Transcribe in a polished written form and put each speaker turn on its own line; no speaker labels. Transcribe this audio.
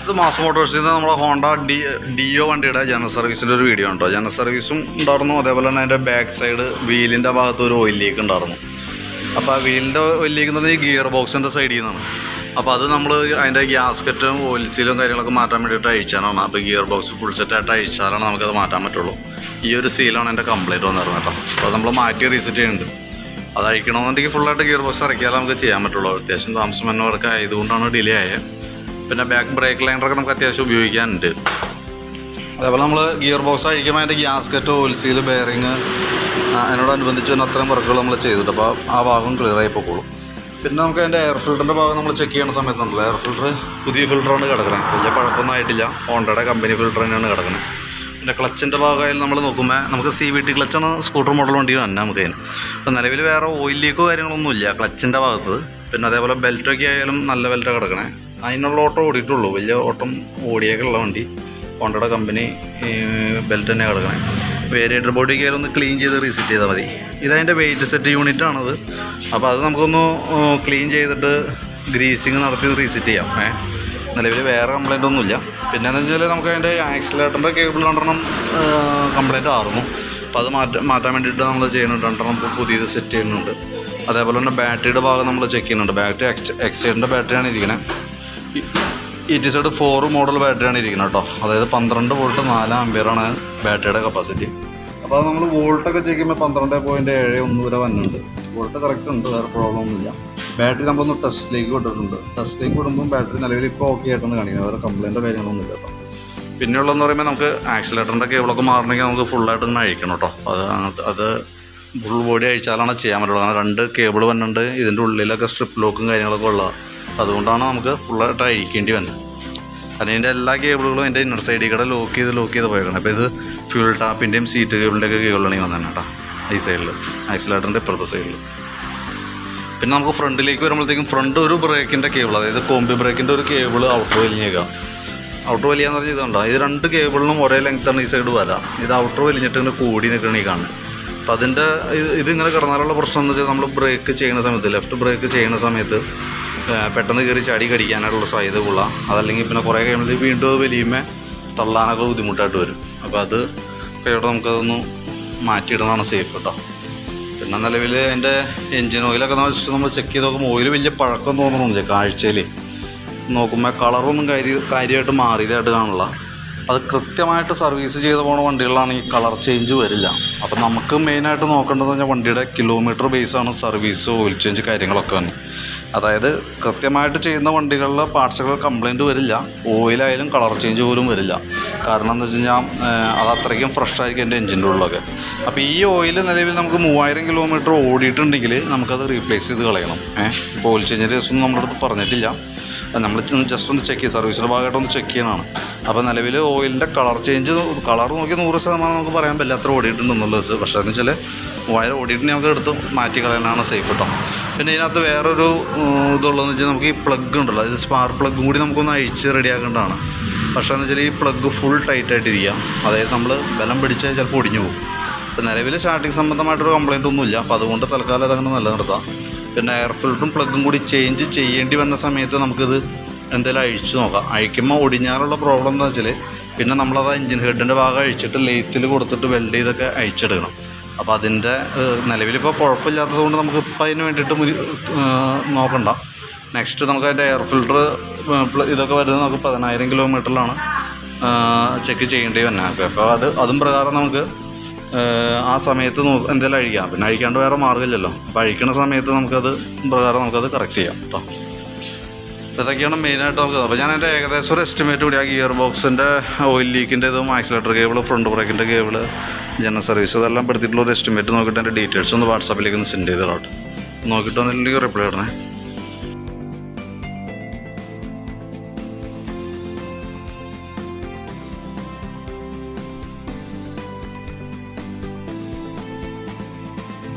ഇത് മാസ് മോട്ടോഴ്സിൽ നിന്ന് നമ്മുടെ ഹോണ്ട ഡിയോ വണ്ടിയുടെ ജനറൽ സർവീസിൻ്റെ ഒരു വീഡിയോ ഉണ്ടോ. ജനറൽ സർവീസും ഉണ്ടായിരുന്നു, അതേപോലെ തന്നെ അതിൻ്റെ ബാക്ക് സൈഡ് വീലിൻ്റെ ഭാഗത്ത് ഒരു ഓയിൽ ലീക്ക് ഉണ്ടായിരുന്നു. അപ്പോൾ ആ വീലിൻ്റെ ഓയിൽ ലീക്ക് എന്ന് പറഞ്ഞാൽ ഈ ഗിയർ ബോക്സിൻ്റെ സൈഡിൽ നിന്നാണ്. അപ്പോൾ അത് നമ്മൾ അതിൻ്റെ ഗ്യാസ്കറ്റും ഓയിൽ സീലും കാര്യങ്ങളൊക്കെ മാറ്റാൻ വേണ്ടിയിട്ട് അഴിച്ചാലാണ്. അപ്പോൾ ഗിയർ ബോക്സ് ഫുൾ സെറ്റായിട്ട് അഴിച്ചാലാണ് നമുക്കത് മാറ്റാൻ പറ്റുള്ളൂ. ഈ ഒരു സീലാണ് എൻ്റെ കംപ്ലൈൻറ്റ് വന്നിരുന്നത് കേട്ടോ. അപ്പോൾ അത് നമ്മൾ മാറ്റി റീസെറ്റ് ചെയ്യുന്നുണ്ട്. അത് അഴിക്കണമെന്നുണ്ടെങ്കിൽ ഫുള്ളായിട്ട് ഗിയർ ബോക്സ് ഇറക്കിയാലേ നമുക്ക് ചെയ്യാൻ പറ്റുള്ളൂ. അത്യാവശ്യം താമസം വന്ന വർക്ക് ആയതുകൊണ്ടാണ് ഡിലേ ആയത്. പിന്നെ ബാക്ക് ബ്രേക്ക് ലൈനറൊക്കെ നമുക്ക് അത്യാവശ്യം ഉപയോഗിക്കാനുണ്ട്. അതേപോലെ നമ്മൾ ഗിയർ ബോക്സ് അഴിക്കുമ്പോൾ അതിൻ്റെ ഗ്യാസ്കറ്റ് ഓയിൽ സീല് ബെയറിങ് അതിനോടനുബന്ധിച്ച് തന്നെ അത്രയും വർക്കുകൾ നമ്മൾ ചെയ്തിട്ട് അപ്പോൾ ആ ഭാഗം ക്ലിയർ ആയി പോയിക്കോളും. പിന്നെ നമുക്ക് അതിൻ്റെ എയർ ഫിൽറ്ററിൻ്റെ ഭാഗം നമ്മൾ ചെക്ക് ചെയ്യുന്ന സമയത്തുണ്ടല്ലോ, എയർ ഫിൽറ്റർ പുതിയ ഫിൽറ്ററാണ് കിടക്കുന്നത്, വലിയ പഴക്കമൊന്നും ആയിട്ടില്ല. ഹോണ്ടയുടെ കമ്പനി ഫിൽറ്റർ തന്നെയാണ് കിടക്കുന്നത്. പിന്നെ ക്ലച്ചിൻ്റെ ഭാഗമായാലും നമ്മൾ നോക്കുമ്പോൾ നമുക്ക് CVT ക്ലച്ചാണ് സ്കൂട്ടർ മോഡൽ വണ്ടി തന്നെ നമുക്ക് അതിന്. അപ്പോൾ നിലവിൽ വേറെ ഓയിൽ ലീക്കോ കാര്യങ്ങളൊന്നുമില്ല ക്ലച്ചിൻ്റെ ഭാഗത്ത്. പിന്നെ അതേപോലെ ബെൽറ്റൊക്കെ ആയാലും നല്ല ബെൽറ്റാണ് കിടക്കണേ. അതിനുള്ള ഓട്ടം ഓടിയിട്ടുള്ളൂ, വലിയ ഓട്ടം ഓടിയൊക്കെയുള്ള വണ്ടി. ഹോണ്ടയുടെ കമ്പനി ബെൽറ്റ് തന്നെ കിടക്കണേ. വേരിയേറ്റർ ബോഡിയൊക്കെ ആയാലും ഒന്ന് ക്ലീൻ ചെയ്ത് റീസെറ്റ് ചെയ്താൽ മതി. ഇതതിൻ്റെ വെയിറ്റ് സെറ്റ് യൂണിറ്റാണത്. അപ്പോൾ അത് നമുക്കൊന്ന് ക്ലീൻ ചെയ്തിട്ട് ഗ്രീസിങ് നടത്തി റീസെറ്റ് ചെയ്യാം. നിലവിൽ വേറെ കംപ്ലൈൻ്റ് ഒന്നുമില്ല. പിന്നെ എന്ന് വെച്ചാൽ നമുക്ക് അതിൻ്റെ ആക്സിലേറ്ററിൻ്റെ കേബിൾ 2 കംപ്ലൈൻറ്റ് ആയിരുന്നു. അപ്പോൾ അത് മാറ്റാൻ വേണ്ടിയിട്ട് നമ്മൾ ചെയ്യുന്നുണ്ട്. 2 പുതിയത് സെറ്റ് ചെയ്യുന്നുണ്ട്. അതേപോലെ തന്നെ ബാറ്ററിയുടെ ഭാഗം നമ്മൾ ചെക്ക് ചെയ്യുന്നുണ്ട്. ബാറ്ററി എക്സൈഡിൻ്റെ ബാറ്ററിയാണ് ഇരിക്കുന്നത്. ETZ 4 മോഡൽ ബാറ്ററിയാണ് ഇരിക്കുന്നത് കേട്ടോ. അതായത് 12 വോൾട്ട് 4 ആമ്പിയറാണ് ബാറ്ററിയുടെ കപ്പാസിറ്റി. അപ്പോൾ അത് നമ്മൾ വോൾട്ടൊക്കെ ചെക്ക് ചെയ്യുമ്പോൾ 12.71 വരെ വന്നിട്ടുണ്ട്. വോൾട്ട് കറക്റ്റ് ഉണ്ട്, വേറെ പ്രോബ്ലം ഒന്നുമില്ല. ബാറ്ററി നമ്മളൊന്ന് ടെസ്റ്റിലേക്ക് വിട്ടിട്ടുണ്ട്. ടെസ്റ്റിലേക്ക് വിടുമ്പോൾ ബാറ്ററി നിലവിൽ ഇപ്പോൾ ഓക്കെ ആയിട്ടാണ് കാണിക്കുന്നത്, വേറെ കംപ്ലൈൻറ്റോ കാര്യങ്ങളൊന്നും ഇല്ല കേട്ടോ. പിന്നെയുള്ളതെന്ന് പറയുമ്പോൾ നമുക്ക് ആക്സിലേറ്ററിൻ്റെ കേബിളൊക്കെ മാറണമെങ്കിൽ നമുക്ക് ഫുള്ളായിട്ട് ഇങ്ങനെ അഴിക്കണം കേട്ടോ. അത് ഫുൾ ബോഡി അഴിച്ചാലാണ് ചെയ്യാൻ പറ്റുള്ളൂ. കാരണം 2 കേബിൾ വന്നിട്ടുണ്ട്. ഇതിൻ്റെ ഉള്ളിലൊക്കെ സ്ട്രിപ്പ് ലോക്കും കാര്യങ്ങളൊക്കെ ഉള്ളത്, അതുകൊണ്ടാണ് നമുക്ക് ഫുള്ളായിട്ട് അഴിക്കേണ്ടി വന്നത്. കാരണം ഇതിൻ്റെ എല്ലാ കേബിളുകളും എൻ്റെ ഇന്നർ സൈഡിൽ കൂടെ ലോക്ക് ചെയ്ത് പോയേക്കണം. അപ്പോൾ ഇത് ഫ്യൂൽ ടാപ്പിൻ്റെയും സീറ്റ് കേബിളിൻ്റെയൊക്കെ കേബിളാണ് ഈ വന്നത് കേട്ടോ. ഈ സൈഡിൽ ആക്സിലേറ്ററിൻ്റെ ഇപ്പുറത്തെ സൈഡിൽ. പിന്നെ നമുക്ക് ഫ്രണ്ടിലേക്ക് വരുമ്പോഴത്തേക്കും ഫ്രണ്ട് ഒരു ബ്രേക്കിൻ്റെ കേബിൾ, അതായത് കോമ്പി ബ്രേക്കിൻ്റെ ഒരു കേബിൾ ഔട്ടർ വലിഞ്ഞേക്കാം. ഔട്ടർ വലിയാന്ന് പറഞ്ഞാൽ ഇതുണ്ടോ, ഇത് 2 കേബിളിനും ഒരേ ലെങ്ത്താണ് ഈ സൈഡ് വരാം. ഇത് ഔട്ടർ വലിഞ്ഞിട്ട് ഇങ്ങനെ കൂടി നിൽക്കണം ഈ കാണുന്നത്. അപ്പോൾ അതിൻ്റെ ഇതിങ്ങനെ കിടന്നാലുള്ള പ്രശ്നം എന്ന് വെച്ചാൽ നമ്മൾ ബ്രേക്ക് ചെയ്യുന്ന സമയത്ത്, ലെഫ്റ്റ് ബ്രേക്ക് ചെയ്യുന്ന സമയത്ത് പെട്ടെന്ന് കയറി ചാടി കടിക്കാനായിട്ടുള്ള സാധ്യത കൊള്ളാം. അതല്ലെങ്കിൽ പിന്നെ കുറേ കഴിയുമ്പോഴത്തേക്ക് വീണ്ടും വലിയുമ്പോൾ തള്ളാനൊക്കെ ബുദ്ധിമുട്ടായിട്ട് വരും. അപ്പോൾ അത് ഇവിടെ നമുക്കതൊന്ന് മാറ്റിയിടുന്നതാണ് സേഫ് കേട്ടോ. പിന്നെ നിലവിൽ അതിൻ്റെ എൻജിൻ ഓയിലൊക്കെ നമ്മൾ ചെക്ക് ചെയ്ത് നോക്കുമ്പോൾ ഓയിൽ വലിയ പഴക്കം തോന്നണമെന്നില്ല. കാഴ്ചയിൽ നോക്കുമ്പോൾ കളറൊന്നും കാര്യമായിട്ട് മാറിയതായിട്ട് കാണില്ല. അത് കൃത്യമായിട്ട് സർവീസ് ചെയ്ത് പോകുന്ന വണ്ടികളാണെങ്കിൽ കളർ ചേഞ്ച് വരില്ല. അപ്പോൾ നമുക്ക് മെയിനായിട്ട് നോക്കേണ്ടതെന്ന് പറഞ്ഞാൽ വണ്ടിയുടെ കിലോമീറ്റർ ബേസാണ് സർവീസ്, ഓയിൽ ചേഞ്ച് കാര്യങ്ങളൊക്കെ തന്നെ. അതായത് കൃത്യമായിട്ട് ചെയ്യുന്ന വണ്ടികളിൽ പാർട്സുകൾ കംപ്ലൈൻറ്റ് വരില്ല, ഓയിലായാലും കളർ ചേഞ്ച് പോലും വരില്ല. കാരണം എന്താ വെച്ച് കഴിഞ്ഞാൽ അത് അത്രയ്ക്കും ഫ്രഷായിരിക്കും എൻ്റെ എൻജിൻ്റെ ഉള്ളിലൊക്കെ. അപ്പോൾ ഈ ഓയിൽ നിലവിൽ നമുക്ക് 3000 കിലോമീറ്റർ ഓടിയിട്ടുണ്ടെങ്കിൽ നമുക്കത് റീപ്ലേസ് ചെയ്ത് കളയണം. ഇപ്പോൾ ഓയിൽ ചേഞ്ചിൻ്റെ ദിവസമൊന്നും നമ്മുടെ അടുത്ത് പറഞ്ഞിട്ടില്ല. നമ്മൾ ജസ്റ്റ് ഒന്ന് ചെക്ക് ചെയ്യും, സർവീസിൻ്റെ ഭാഗമായിട്ടൊന്ന് ചെക്ക് ചെയ്യാനാണ്. അപ്പോൾ നിലവിൽ ഓയിലിൻ്റെ കളർ നോക്കി 100% നമുക്ക് പറയാൻ പറ്റില്ല അത്ര ഓടിയിട്ടുണ്ടെന്നുള്ളത്. പക്ഷേ എന്ന് വെച്ചാൽ 3000 ഓടിയിട്ടുണ്ടെങ്കിൽ നമുക്ക് എടുത്ത് മാറ്റി കളയാനാണ് സേഫ് കേട്ടോ. പിന്നെ ഇതിനകത്ത് വേറൊരു ഇതുള്ളതെന്ന് വെച്ചാൽ നമുക്ക് ഈ പ്ലഗ് ഉണ്ടല്ലോ, ഇത് സ്പാർക്ക് പ്ലഗും കൂടി നമുക്കൊന്ന് അഴിച്ച് റെഡിയാക്കേണ്ടതാണ്. പക്ഷേ എന്ന് വെച്ചാൽ ഈ പ്ലഗ് ഫുൾ ടൈറ്റായിട്ടിരിക്കുക, അതായത് നമ്മൾ ബലം പിടിച്ചാൽ ചിലപ്പോൾ ഒടിഞ്ഞു പോകും. അപ്പോൾ നിലവിൽ സ്റ്റാർട്ടിങ് സംബന്ധമായിട്ടൊരു കംപ്ലൈൻറ്റ് ഒന്നുമില്ല. അപ്പോൾ അതുകൊണ്ട് തൽക്കാലം അതങ്ങനെ നിലനിർത്താം. പിന്നെ എയർ ഫിൽറ്ററും പ്ലഗും കൂടി ചേഞ്ച് ചെയ്യേണ്ടി വന്ന സമയത്ത് നമുക്കിത് എന്തെങ്കിലും അഴിച്ചു നോക്കാം. അഴിക്കുമ്പോൾ ഒടിഞ്ഞാലുള്ള പ്രോബ്ലം എന്താ വെച്ചാൽ പിന്നെ നമ്മളത് എഞ്ചിൻ ഹെഡിൻ്റെ ഭാഗം അഴിച്ചിട്ട് ലെയ്ത്തിൽ കൊടുത്തിട്ട് വെൽഡ് ചെയ്തൊക്കെ അഴിച്ചെടുക്കണം. അപ്പോൾ അതിൻ്റെ നിലവിലിപ്പോൾ കുഴപ്പമില്ലാത്തത് കൊണ്ട് നമുക്കിപ്പോൾ അതിന് വേണ്ടിയിട്ട് നോക്കണ്ട. നെക്സ്റ്റ് നമുക്ക് അതിൻ്റെ എയർ ഫിൽറ്റർ ഇതൊക്കെ വരുന്നത് നമുക്ക് 10000 കിലോമീറ്ററിലാണ് ചെക്ക് ചെയ്യേണ്ടി വന്നത്. അപ്പോൾ അതും പ്രകാരം നമുക്ക് ആ സമയത്ത് എന്തെങ്കിലും അഴിക്കാം. പിന്നെ അഴിക്കാണ്ട് വേറെ മാർഗ്ഗമില്ലല്ലോ. അപ്പോൾ അഴിക്കുന്ന സമയത്ത് നമുക്കത് പ്രകാരം നമുക്കത് കറക്റ്റ് ചെയ്യാം കേട്ടോ. ഇതൊക്കെയാണ് മെയിനായിട്ട് നമുക്ക്. അപ്പോൾ ഞാൻ എൻ്റെ ഏകദേശം ഒരു എസ്റ്റിമേറ്റ് കൂടി ആ ഗിയർ ബോക്സിൻ്റെ ഓയിൽ ലീക്കിൻ്റെതും ആക്സിലേറ്റർ കേബിൾ ഫ്രണ്ട് ബ്രേക്കിൻ്റെ കേബിൾ ജനറൽ സർവീസ് ഇതെല്ലാം പെടുത്തിയിട്ടുള്ള ഒരു എസ്റ്റിമേറ്റ് നോക്കിയിട്ട് എൻ്റെ ഡീറ്റെയിൽസ് ഒന്ന് വാട്സാപ്പിലേക്ക് ഒന്ന് സെൻഡ് ചെയ്തോട്ടെ. നോക്കിയിട്ട് വന്നിട്ടുണ്ടെങ്കിൽ റിപ്ലൈ ഇടണേ.